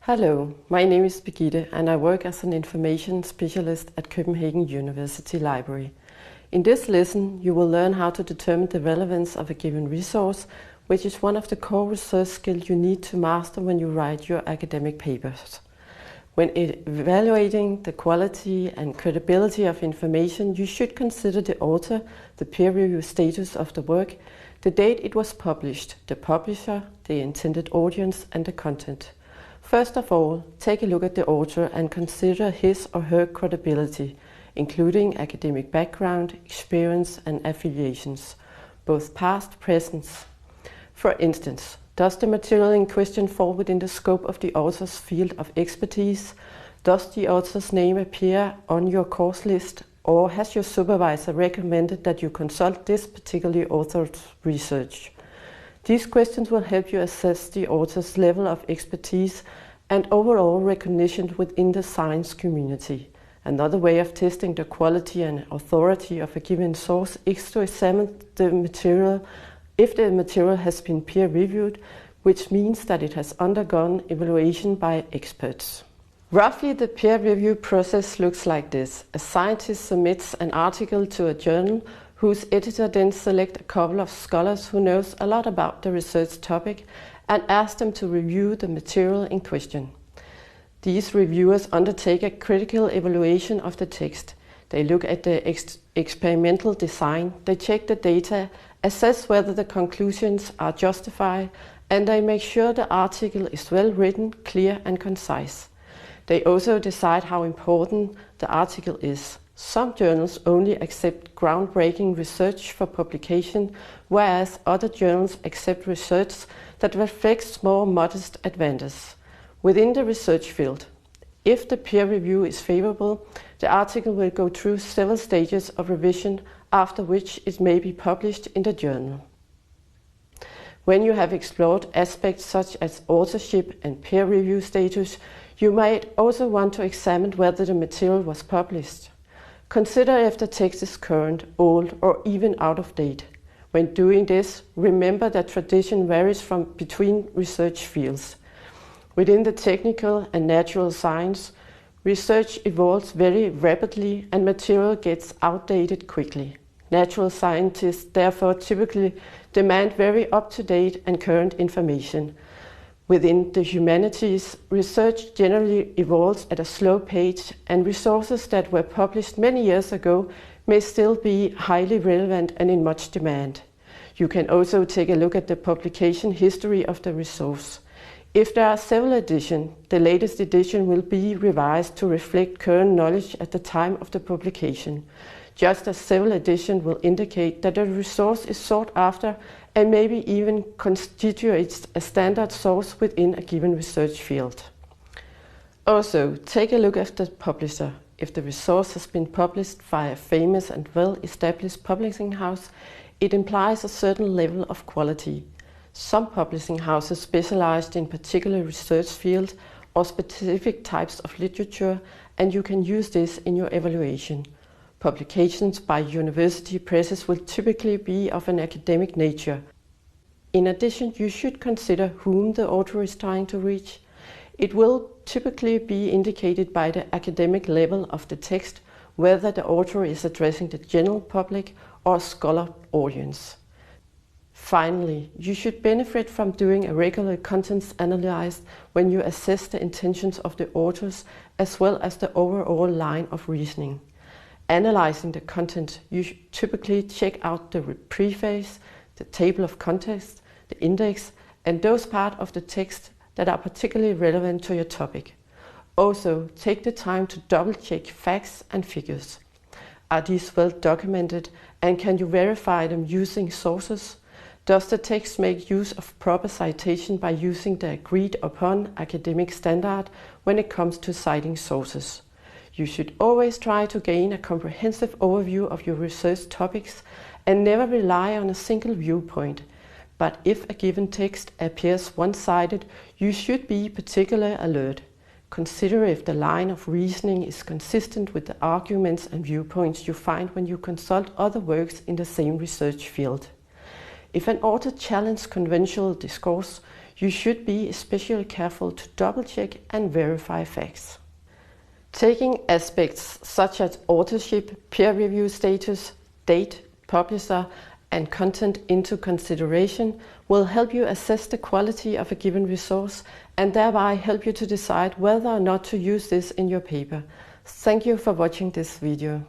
Hello, my name is Birgitte and I work as an information specialist at Copenhagen University Library. In this lesson, you will learn how to determine the relevance of a given resource, which is one of the core research skills you need to master when you write your academic papers. When evaluating the quality and credibility of information, you should consider the author, the peer review status of the work, the date it was published, the publisher, the intended audience, and the content. First of all, take a look at the author and consider his or her credibility, including academic background, experience, and affiliations, both past and present. For instance, does the material in question fall within the scope of the author's field of expertise? Does the author's name appear on your course list? Or has your supervisor recommended that you consult this particular author's research? These questions will help you assess the author's level of expertise and overall recognition within the science community. Another way of testing the quality and authority of a given source is to examine the material if the material has been peer-reviewed, which means that it has undergone evaluation by experts. Roughly, the peer review process looks like this. A scientist submits an article to a journal whose editor then selects a couple of scholars who knows a lot about the research topic and asks them to review the material in question. These reviewers undertake a critical evaluation of the text. They look at the experimental design, they check the data, assess whether the conclusions are justified, and they make sure the article is well written, clear and concise. They also decide how important the article is. Some journals only accept groundbreaking research for publication, whereas other journals accept research that reflects more modest advances within the research field. If the peer review is favorable, the article will go through several stages of revision, after which it may be published in the journal. When you have explored aspects such as authorship and peer review status, you might also want to examine whether the material was published. Consider if the text is current, old, or even out of date. When doing this, remember that tradition varies between research fields. Within the technical and natural science, research evolves very rapidly and material gets outdated quickly. Natural scientists therefore typically demand very up-to-date and current information. Within the humanities, research generally evolves at a slow pace, and resources that were published many years ago may still be highly relevant and in much demand. You can also take a look at the publication history of the resource. If there are several editions, the latest edition will be revised to reflect current knowledge at the time of the publication, just as several editions will indicate that a resource is sought after and maybe even constitutes a standard source within a given research field. Also, take a look at the publisher. If the resource has been published by a famous and well-established publishing house, it implies a certain level of quality. Some publishing houses specialize in particular research fields or specific types of literature, and you can use this in your evaluation. Publications by university presses will typically be of an academic nature. In addition, you should consider whom the author is trying to reach. It will typically be indicated by the academic level of the text whether the author is addressing the general public or a scholar audience. Finally, you should benefit from doing a regular contents analysis when you assess the intentions of the authors as well as the overall line of reasoning. Analyzing the content, you should typically check out the preface, the table of contents, the index, and those parts of the text that are particularly relevant to your topic. Also, take the time to double-check facts and figures. Are these well documented, and can you verify them using sources? Does the text make use of proper citation by using the agreed-upon academic standard when it comes to citing sources? You should always try to gain a comprehensive overview of your research topics and never rely on a single viewpoint. But if a given text appears one-sided, you should be particularly alert. Consider if the line of reasoning is consistent with the arguments and viewpoints you find when you consult other works in the same research field. If an author challenges conventional discourse, you should be especially careful to double-check and verify facts. Taking aspects such as authorship, peer review status, date, publisher, and content into consideration will help you assess the quality of a given resource and thereby help you to decide whether or not to use this in your paper. Thank you for watching this video.